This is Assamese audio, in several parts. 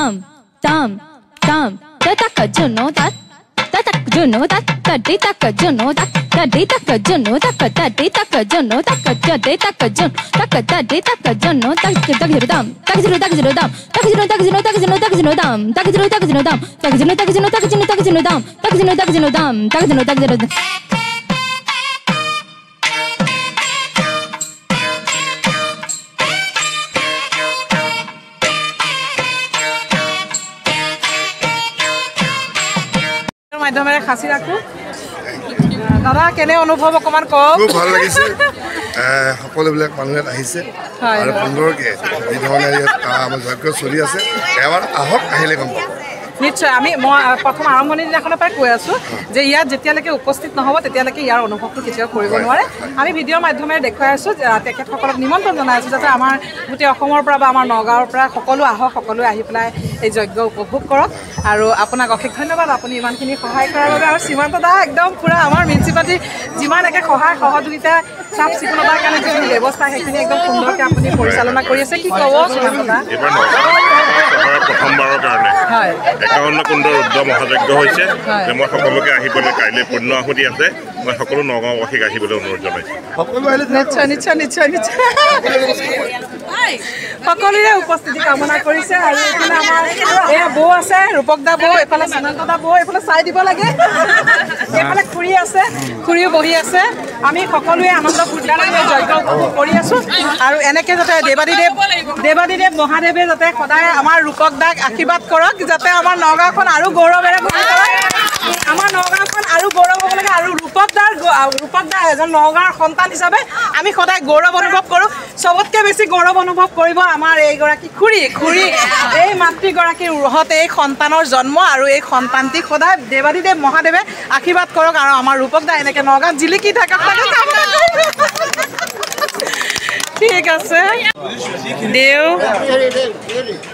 tam tam tam tataka juno tat tatak juno tat tadi taka juno tat tadi taka juno taka tadi taka juno taka tadi taka jun taka tadi taka juno tak tak zero dam tak zero dam tak zero dam tak zero tak zero tak zero tak zero dam tak zero tak zero dam tak zero tak zero tak zero tak zero dam tak zero tak zero dam tak zero tak zero মাধ্যমেৰে খাসি ৰাখো দাদা কেনে অনুভৱ অকমান ক খুব ভাল লাগিছে সকলোবিলাক মানুহে আহিছে আৰু সুন্দৰকে যি ধৰণে আমাৰ যজ্ঞ চলি আছে এবাৰ আহক আহিলে গম পাব নিশ্চয় আমি মই প্ৰথম আৰম্ভণিৰ দিনাখনৰ পৰাই কৈ আছো যে ইয়াত যেতিয়ালৈকে উপস্থিত নহ'ব তেতিয়ালৈকে ইয়াৰ অনুভৱটো কেতিয়াও কৰিব নোৱাৰে আমি ভিডিঅ'ৰ মাধ্যমেৰে দেখুৱাই আছো তেখেতসকলক নিমন্ত্ৰণ জনাই আছো যাতে আমাৰ গোটেই অসমৰ পৰা বা আমাৰ নগাঁৱৰ পৰা সকলো আহক সকলোৱে আহি পেলাই এই যজ্ঞ উপভোগ কৰক আৰু আপোনাক অশেষ ধন্যবাদ আপুনি ইমানখিনি সহায় কৰাৰ বাবে আৰু সীমান্ত দা একদম পুৰা আমাৰ মিউনিচিপালিটি যিমান একে সহায় সহযোগিতা চাফ চিকুণতাৰ কাৰণে যিখিনি ব্যৱস্থা সেইখিনি একদম সুন্দৰকৈ আপুনি পৰিচালনা কৰি আছে কি ক'ব সীমান্ত দা প্ৰথমবাৰৰ কাৰণে 51 কুণ্ড ৰুদ্ৰ মহাযজ্ঞ হৈছে যে মই সকলোকে আহিবলৈ কাইলৈ পুণ্য আহুতি আছে মই সকলো নগাঁওবাসীক আহিবলৈ অনুৰোধ জনাইছোঁ নিশ্চয় নিশ্চয় নিশ্চয় নিশ্চয় সকলোৰে উপস্থিতি কামনা কৰিছে আৰু এইফালে আমাৰ এয়া বৌ আছে ৰূপক দা বৌ এইফালে সীমান্ত দা বৌ এইফালে চাই দিব লাগে এইফালে খুৰী আছে খুৰীও বহি আছে আমি সকলোৱে আনন্দ ফূৰ্তিৰে যজ্ঞ উপভোগ কৰি আছো আৰু এনেকৈ যাতে দেৱাদিদেৱ মহাদেৱে যাতে সদায় আমাৰ ৰূপক দাক আশীৰ্বাদ কৰক যাতে আমাৰ নগাঁওখন আৰু গৌৰৱেৰে ভৰি পৰে আমাৰ নগাঁওখন আৰু গৌৰৱ হ'ব লাগে আৰু ৰূপক দা এজন নগাঁৱৰ সন্তান হিচাপে আমি সদায় গৌৰৱ অনুভৱ কৰোঁ চবতকৈ বেছি গৌৰৱ অনুভৱ কৰিব আমাৰ এইগৰাকী খুৰী এই মাতৃগৰাকীৰ উৰহত এই সন্তানৰ জন্ম আৰু এই সন্তানটিক সদায় দেৱাদিদেৱ মহাদেৱে আশীৰ্বাদ কৰক আৰু আমাৰ ৰূপক দা এনেকৈ নগাঁৱত জিলিকি থাকক তাকে কামনা কৰিম ঠিক আছে দেও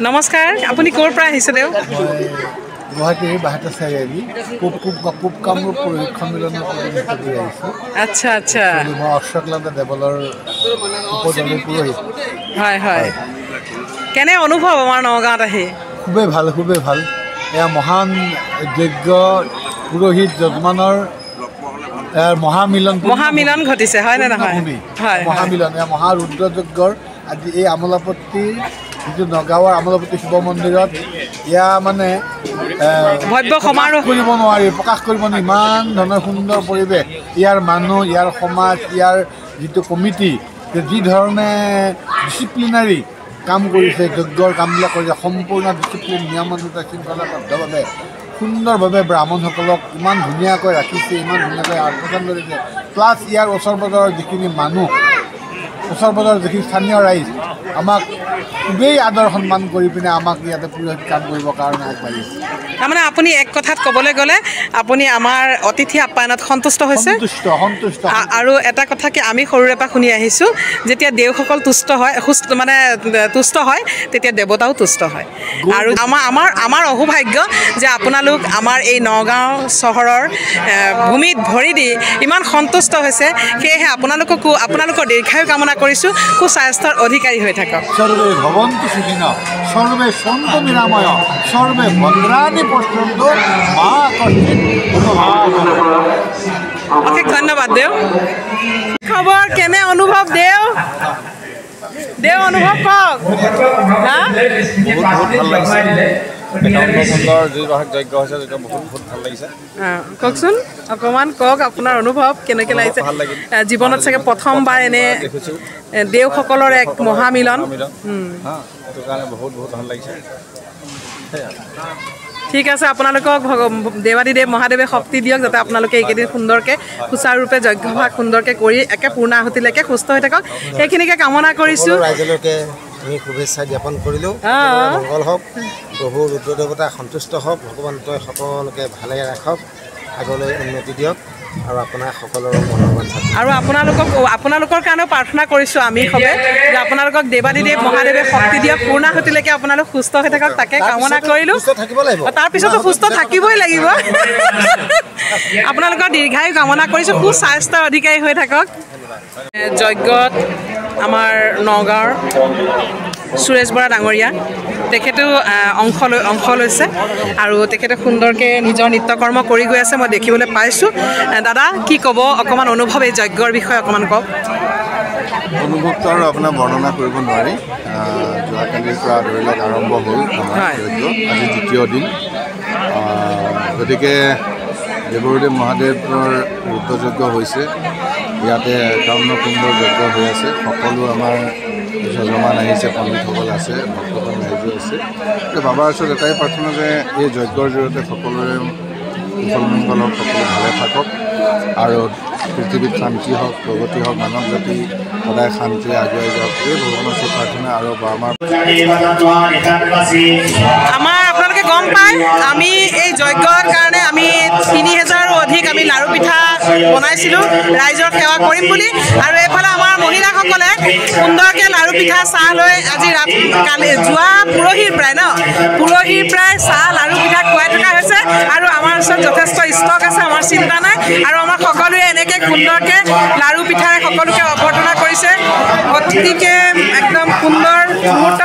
নমস্কাৰ আপুনি ক'ৰ পৰা আহিছে দেও গুৱাহাটীৰ বাহিৰত চাৰিআলি পূব কামৰূপ পৰীক্ষণ মিলনৰ আহিছোঁ আচ্ছা আচ্ছা মই অশ্বক্লান্তা দেৱলৰ উপদলৰ পুৰোহিত হয় হয় কেনে অনুভৱ আমাৰ নগাঁৱত আহি খুবেই ভাল এয়া মহান যজ্ঞ পুৰোহিত যজমানৰ মহামিলন ঘটিছে হয় নে নহয় মহামিলন এয়া মহাৰুদ্ৰ যজ্ঞৰ আজি এই আমোলাপট্টিৰ যিটো নগাঁৱৰ আমোলাপট্টি শিৱ মন্দিৰত এয়া মানে ভব্য সমাৰোহ কৰিব নোৱাৰি প্ৰকাশ কৰিব নোৱাৰি ইমান ধৰণৰ সুন্দৰ পৰিৱেশ ইয়াৰ মানুহ ইয়াৰ সমাজ ইয়াৰ যিটো কমিটি যি ধৰণে ডিচিপ্লিনাৰী কাম কৰিছে যজ্ঞৰ কামবিলাক কৰিছে সম্পূৰ্ণ ডিচিপ্লিন নিয়মানুতা শৃংখলাবদ্ধভাৱে সুন্দৰভাৱে ব্ৰাহ্মণসকলক ইমান ধুনীয়াকৈ ৰাখিছে ইমান ধুনীয়াকৈ আৱৰ্তন কৰিছে প্লাছ ইয়াৰ ওচৰ পাজৰৰ যিখিনি মানুহ ওচৰ পাজৰৰ যিখিনি স্থানীয় ৰাইজ আমাক খুবেই আদৰ সন্মান কৰি পিনে আমাক ইয়াতে পুৰোহিত কাম কৰিবৰ কাৰণে আগবাঢ়িছে তাৰমানে আপুনি এক কথাত ক'বলৈ গ'লে আপুনি আমাৰ অতিথি আপ্যায়নত সন্তুষ্ট হৈছে সন্তুষ্ট আৰু এটা কথা কি আমি সৰুৰে পৰা শুনি আহিছোঁ যেতিয়া দেৱসকল তুষ্ট হয় তেতিয়া দেৱতাও তুষ্ট হয় আৰু আমাৰ অসৌভাগ্য যে আপোনালোক আমাৰ এই নগাঁও চহৰৰ ভূমিত ভৰি দি ইমান সন্তুষ্ট হৈছে সেয়েহে আপোনালোকৰ দীৰ্ঘায়ু কামনা কৰিছোঁ সুস্বাস্থ্যৰ অধিকাৰী হৈ থাকক সৰ্বে ভৱন্তু সুখিন সৰ্বে সন্তু নিৰাময় সৰ্বে ভদ্ৰাণি পশ্যন্তু মা অশেষ ধন্যবাদ দেও খবৰ কেনে অনুভৱ দেও অনুভৱ কওক কওকচোন অকণমান কওক আপোনাৰ অনুভৱ কেনেকৈ লাগিছে জীৱনত চাগে প্ৰথমবাৰ এনে দেওসকলৰ এক মহামিলন ঠিক আছে আপোনালোকক দেৱাদিদেৱ মহাদেৱে শক্তি দিয়ক যাতে আপোনালোকে এইকেইদিন সুন্দৰকৈ সুচাৰুৰূপে যজ্ঞভাগ সুন্দৰকৈ কৰি একে পূৰ্ণাহুতিলৈকে সুস্থ হৈ থাকক সেইখিনিকে কামনা কৰিছোঁ ৰাইজলৈকে আমি শুভেচ্ছা জ্ঞাপন কৰিলোঁ মংগল হওক প্ৰভু ৰুদ্ৰদেৱতা সন্তুষ্ট হওক ভগৱান তই সকলোকে ভালে ৰাখক আগলৈ উন্নতি দিয়ক আৰু আপোনাৰ সকলোৰে মনৰ বাঞ্ছা আৰু আপোনালোকৰ কাৰণেও প্ৰাৰ্থনা কৰিছোঁ আমি সবে যে আপোনালোকক দেৱাদিদেৱ মহাদেৱে শক্তি দিয়ক পূৰ্ণাহুতিলৈকে আপোনালোক সুস্থ হৈ থাকক তাকে কামনা কৰিলোঁ তাৰপিছতো সুস্থ থাকিবই লাগিব আপোনালোকৰ দীৰ্ঘায়ু কামনা কৰিছোঁ সুস্বাস্থ্যৰ অধিকাৰী হৈ থাকক যজ্ঞত আমাৰ নগাঁৱৰ সুৰেশ বৰা ডাঙৰীয়া তেখেতো অংশ লৈছে আৰু তেখেতে সুন্দৰকৈ নিজৰ নিত্যকৰ্ম কৰি গৈ আছে মই দেখিবলৈ পাইছোঁ দাদা কি ক'ব অকণমান অনুভৱ এই যজ্ঞৰ বিষয়ে অকণমান কওক অনুভৱটো আৰু আপোনাৰ বৰ্ণনা কৰিব নোৱাৰি যোৱাকালিৰ পৰা ধৰি লওক আৰম্ভ হ'ল আমাৰ যজ্ঞ আজি দ্বিতীয় দিন গতিকে দেৱৰুদেৱ মহাদেৱৰ ৰুদ্ৰযজ্ঞ হৈছে ইয়াতে 51 কুণ্ডৰ যজ্ঞ হৈ আছে সকলো আমাৰ যজমান আহিছে পণ্ডিতসকল আছে ভক্তগণ ৰাইজো আছে বাবাৰ ওচৰত এটাই প্ৰাৰ্থনা যে এই যজ্ঞৰ জৰিয়তে সকলোৰে কুশল মংগল হওক সকলো ভালে থাকক আৰু পৃথিৱীত শান্তি হওক প্ৰগতি হওক মানৱ জাতি সদায় শান্তিৰে আগুৱাই যাওক এই ভগৱানৰ ওচৰত প্ৰাৰ্থনা আৰু আমাৰ আপোনালোকে গম পায় আমি এই যজ্ঞৰ কাৰণে আমি 3000ৰো অধিক আমি লাড়ু পিঠা বনাইছিলোঁ ৰাইজৰ সেৱা কৰিম বুলি আৰু এইফালে আমাৰ মহিলাসকলে সুন্দৰকৈ লাড়ু পিঠা চাহ লৈ আজি যোৱা পৰহিৰ প্ৰায় চাহ লাড়ু পিঠা খুৱাই থকা হৈছে আৰু আমাৰ ওচৰত যথেষ্ট ষ্টক আছে আমাৰ চিন্তা নাই আৰু আমাৰ সকলোৱে এনেকৈ সুন্দৰকৈ লাড়ু পিঠাই সকলোকে অভ্যৰ্থনা কৰিছে অতিকে একদম সুন্দৰ মুহূৰ্ত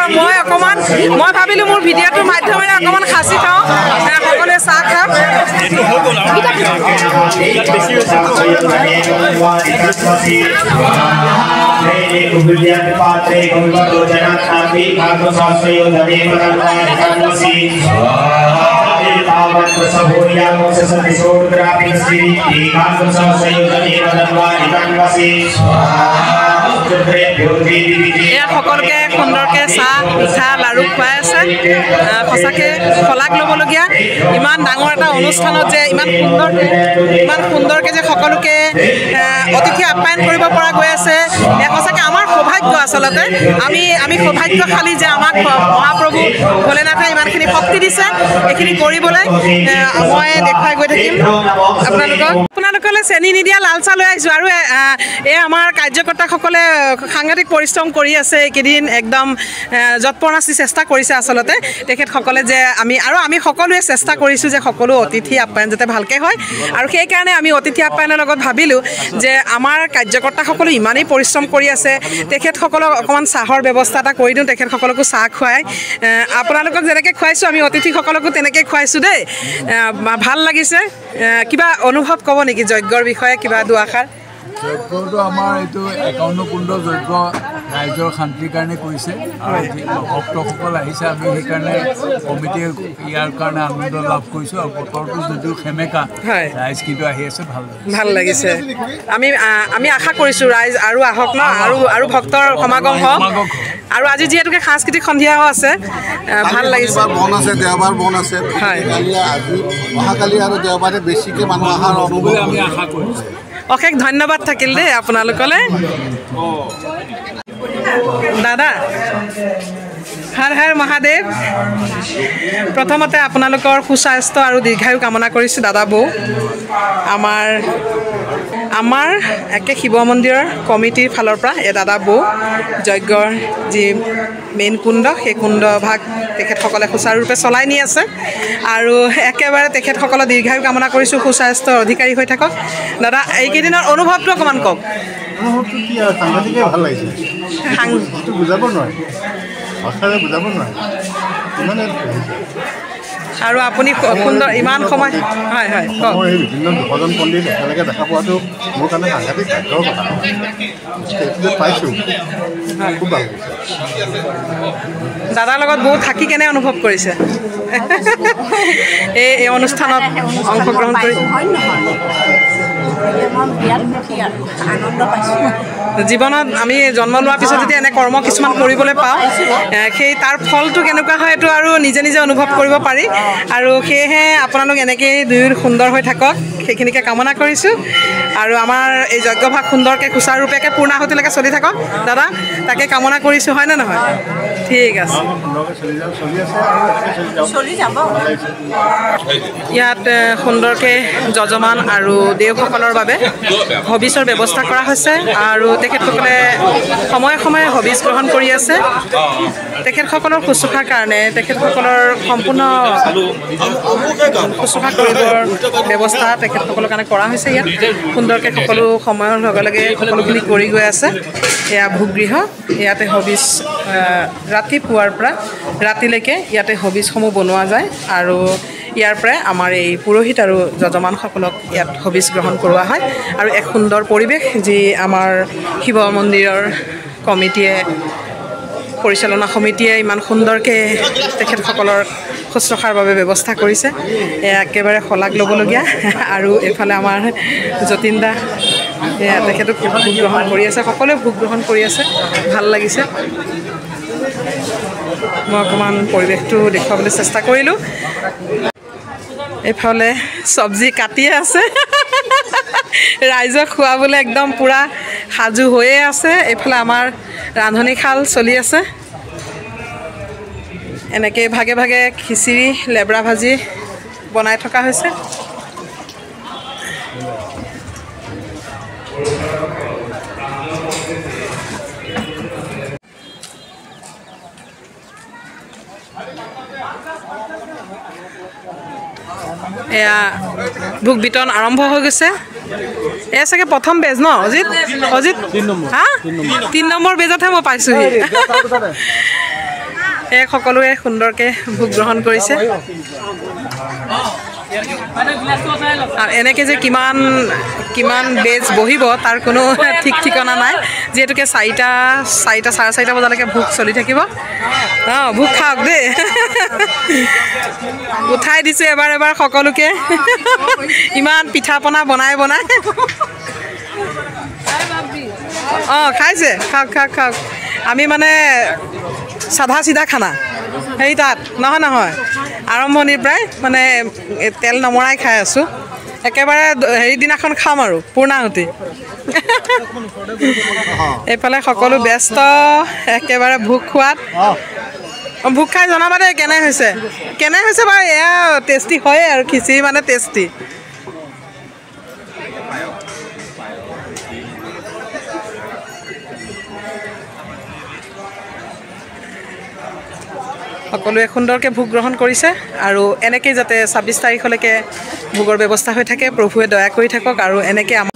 মই ভাবিলোঁ মোৰ ভিডিঅ'টোৰ মাধ্যমেৰে অকণমান সাঁচি থওঁ সকলোৱে চাহ খাম এয়া সকলোকে সুন্দৰকৈ চাহ পিঠা লাড়ু খুৱাই আছে সঁচাকৈ শলাগ ল'বলগীয়া ইমান ডাঙৰ এটা অনুষ্ঠানত যে ইমান সুন্দৰকৈ যে সকলোকে অতিথি আপ্যায়ন কৰিব পৰা গৈ আছে এয়া সঁচাকৈ আমাৰ সৌভাগ্য আচলতে আমি সৌভাগ্যশালী যে আমাক মহাপ্ৰভু ভোলেনাথে ইমানখিনি শক্তি দিছে এইখিনি কৰিবলৈ মই দেখুৱাই গৈ থাকিম আপোনালোকলৈ চেনি নিদিয়া লাল চাহ লৈ আহিছোঁ আৰু এই আমাৰ কাৰ্যকৰ্তাসকলে সাংঘাতিক পৰিশ্ৰম কৰি আছে এইকেইদিন একদম যৎপৰোনাস্তি চেষ্টা কৰিছে আচলতে তেখেতসকলে যে আমি সকলোৱে চেষ্টা কৰিছোঁ যে সকলো অতিথি আপ্যায়ন যাতে ভালকৈ হয় আৰু সেইকাৰণে আমি অতিথি আপ্যায়নৰ লগত ভাবিলোঁ যে আমাৰ কাৰ্যকৰ্তাসকলে ইমানেই পৰিশ্ৰম কৰি আছে তেখেতসকলক অকণমান চাহৰ ব্যৱস্থা এটা কৰি দিওঁ তেখেতসকলকো চাহ খুৱাই আপোনালোকক যেনেকৈ খুৱাইছোঁ আমি অতিথিসকলকো তেনেকৈ খুৱাইছোঁ দেই ভাল লাগিছে কিবা অনুভৱ ক'ব নেকি যজ্ঞৰ বিষয়ে কিবা দুআষাৰ যজ্ঞটো আমাৰ এইটো 51 কুণ্ড যজ্ঞ ৰাইজৰ শান্তিৰ কাৰণে কৰিছে আৰু ভক্তসকল আহিছে আমি সেইকাৰণে কমিটিয়ে ইয়াৰ কাৰণে আনন্দ লাভ কৰিছোঁ আৰু বতৰটো যদিও সেমেকা ৰাইজ কিন্তু আহি আছে ভাল লাগিছে আমি আশা কৰিছোঁ ৰাইজ আৰু আহক ন আৰু ভক্তৰ সমাগম হওক আৰু আজি যিহেতুকে সাংস্কৃতিক সন্ধিয়াও আছে ভাল লাগিছে বন আছে দেওবাৰ বন আছে অহাকালি আৰু দেওবাৰে বেছিকৈ মানুহ অহাৰ অনুভৱ আমি আশা কৰিছোঁ অশেষ ধন্যবাদ থাকিল দেই আপোনালোকলৈ দাদা হৰ হৰ মহাদেৱ প্ৰথমতে আপোনালোকৰ সুস্বাস্থ্য আৰু দীৰ্ঘায়ু কামনা কৰিছোঁ দাদা বৌ আমাৰ একে শিৱ মন্দিৰৰ কমিটিৰ ফালৰ পৰা এই দাদা বৌ যজ্ঞৰ যি মেইন কুণ্ড সেই কুণ্ড ভাগ তেখেতসকলে সুচাৰুৰূপে চলাই নি আছে আৰু একেবাৰে তেখেতসকলৰ দীৰ্ঘায়ু কামনা কৰিছোঁ সুস্বাস্থ্যৰ অধিকাৰী হৈ থাকক দাদা এইকেইদিনৰ অনুভৱটো অকণমান কওক অনুভৱটো কি আৰু সাংঘাতিকে ভাল লাগিছে বুজাব নোৱাৰি ভাষাৰে বুজাব নোৱাৰি ইমানে আৰু আপুনি সুন্দৰ ইমান সময় হয় মই এই বিভিন্ন দুজন পণ্ডিত একেলগে দেখা পোৱাটো মোৰ কাৰণে সাংঘাতিক ভাগ্যৰ কথা পাইছোঁ খুব ভাল লাগিছে দাদাৰ লগত বহুত থাকি কেনে অনুভৱ কৰিছে এই অনুষ্ঠানত অংশগ্ৰহণ কৰি জীৱনত আমি জন্ম লোৱাৰ পিছত যেতিয়া এনে কৰ্ম কিছুমান কৰিবলৈ পাওঁ সেই তাৰ ফলটো কেনেকুৱা হয় এইটো আৰু নিজে নিজে অনুভৱ কৰিব পাৰি আৰু সেয়েহে আপোনালোক এনেকৈয়ে দুয়ো সুন্দৰ হৈ থাকক সেইখিনিকে কামনা কৰিছোঁ আৰু আমাৰ এই যজ্ঞভাগ সুন্দৰকৈ সুচাৰুৰূপেকৈ পূৰ্ণাহুতিলৈকে চলি থাকক দাদা তাকে কামনা কৰিছোঁ হয়নে নহয় ঠিক আছে ইয়াত সুন্দৰকৈ যজমান আৰু দেওসকলৰ বাবে হবিছৰ ব্যৱস্থা কৰা হৈছে আৰু তেখেতসকলে সময়ে সময়ে হবিছ গ্ৰহণ কৰি আছে তেখেতসকলৰ শুশ্ৰূষাৰ কাৰণে তেখেতসকলৰ সম্পূৰ্ণ শুশ্ৰূষা কৰিবৰ ব্যৱস্থা তেখেতসকলৰ কাৰণে কৰা হৈছে ইয়াত সুন্দৰকৈ সকলো সময়ৰ লগে লগে সকলোখিনি কৰি গৈ আছে এয়া ভোগগৃহ ইয়াতে হবিছ ৰাতিপুৱাৰ পৰা ৰাতিলৈকে ইয়াতে হবিজসমূহ বনোৱা যায় আৰু ইয়াৰ পৰাই আমাৰ এই পুৰোহিত আৰু যজমানসকলক ইয়াত হবিজ গ্ৰহণ কৰোৱা হয় আৰু এক সুন্দৰ পৰিৱেশ যি আমাৰ শিৱ মন্দিৰৰ কমিটিয়ে পৰিচালনা সমিতিয়ে ইমান সুন্দৰকৈ তেখেতসকলৰ শুশ্ৰূষাৰ বাবে ব্যৱস্থা কৰিছে একেবাৰে শলাগ ল'বলগীয়া আৰু এইফালে আমাৰ যতীন দা তেখেতক ভোগ গ্ৰহণ কৰি আছে সকলোৱে ভোগ গ্ৰহণ কৰি আছে ভাল লাগিছে মই অকণমান পৰিৱেশটো দেখুৱাবলৈ চেষ্টা কৰিলোঁ এইফালে চব্জি কাটিয়ে আছে ৰাইজক খুৱাবলৈ একদম পূৰা সাজু হৈয়ে আছে এইফালে আমাৰ ৰান্ধনীশাল চলি আছে এনেকৈ ভাগে ভাগে খিচিৰি লেবৰা ভাজি বনাই থকা হৈছে এয়া ভোগ বিতৰণ আৰম্ভ হৈ গৈছে এয়া চাগে প্ৰথম বেজ ন অজিত অজিত 3 নম্বৰ বেজতহে মই পাইছোঁহি এক সকলোৱে সুন্দৰকৈ ভোগ গ্ৰহণ কৰিছে আৰু এনেকৈ যে কিমান কিমান বেজ বহিব তাৰ কোনো ঠিক ঠিকনা নাই যিহেতুকে 4টা 4:30 বজালৈকে ভোগ চলি থাকিব ভোগ খাওক দেই উঠাই দিছোঁ এবাৰ এবাৰ সকলোকে ইমান পিঠা পনা বনাই খাইছে খাওক খাওক খাওক আমি মানে সাদা চিধা খানা হেৰি তাত নহয় আৰম্ভণিৰ পৰাই মানে তেল নমৰাই খাই আছোঁ একেবাৰে হেৰি দিনাখন খাম আৰু পূৰ্ণাহুতি এইফালে সকলো ব্যস্ত একেবাৰে ভোগ খোৱাত ভোগ খাই জনাবা দেই কেনে হৈছে বাৰু এয়া টেষ্টি হয়ে আৰু খিচিৰি মানে টেষ্টি সকলোৱে সুন্দৰকৈ ভোগ গ্ৰহণ কৰিছে আৰু এনেকৈ যাতে 26 তাৰিখলৈকে ভোগৰ ব্যৱস্থা হৈ থাকে প্ৰভুৱে দয়া কৰি থাকক আৰু এনেকৈ আমাৰ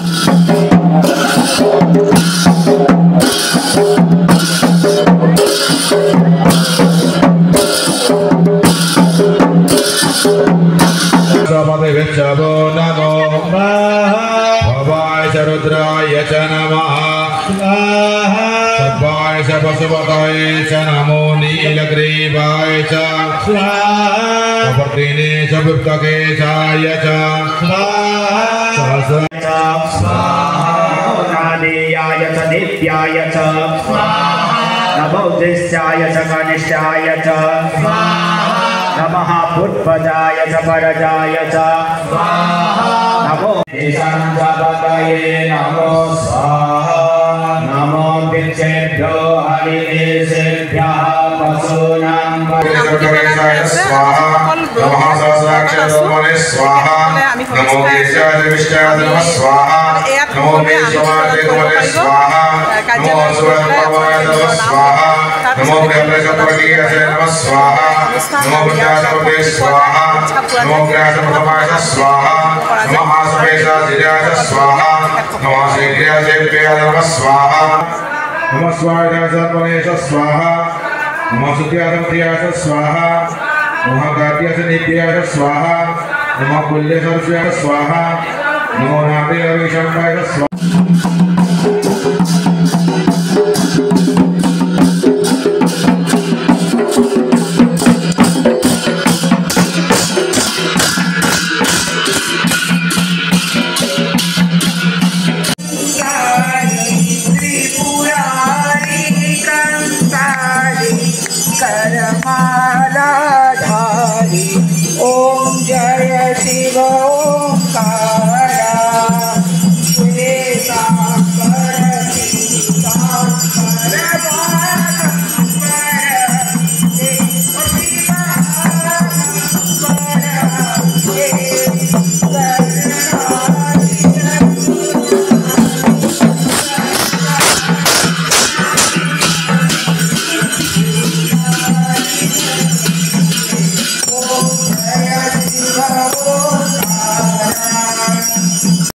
रुद्राय च नमः सर्वाय च पशुपतये च नमो नीलग्रीवाय च प्रवर्तिने च विप्तकेशाय च स्वाहादेयाय च दिव्याय च नमो दृश्याय च कनिष्ठाय च नमः पुष्पजाय च परजाय च नमो ईशानपतये नमो स्वाहा नमो दिक्षेभ्यो हरिदेशेभ्यः पशूनां स्वाहा नमः सहस्राक्षरमणे स्वाहा नमो केशाय विष्टाय नमः स्वाहा नमो केशवाय स्वाहा नमो सुरपवाय नमः स्वाहा नमो प्रेमशतपतिये नमः स्वाहा नमो बुद्धासपते स्वाहा नमो ज्ञानप्रथमाय स्वाहा नमो आसवेशाधिराय स्वाहा नमो शीघ्रसेभ्याय नमः स्वाहा नमो स्वाहाय स्वाहा नमो सुत्याय स्वाहा नमो गाद्याय स्वाहा नमो कुल्यसरस्याय स्वाहा नमो नादेविशम्भाय स्वाहा करमाला धारी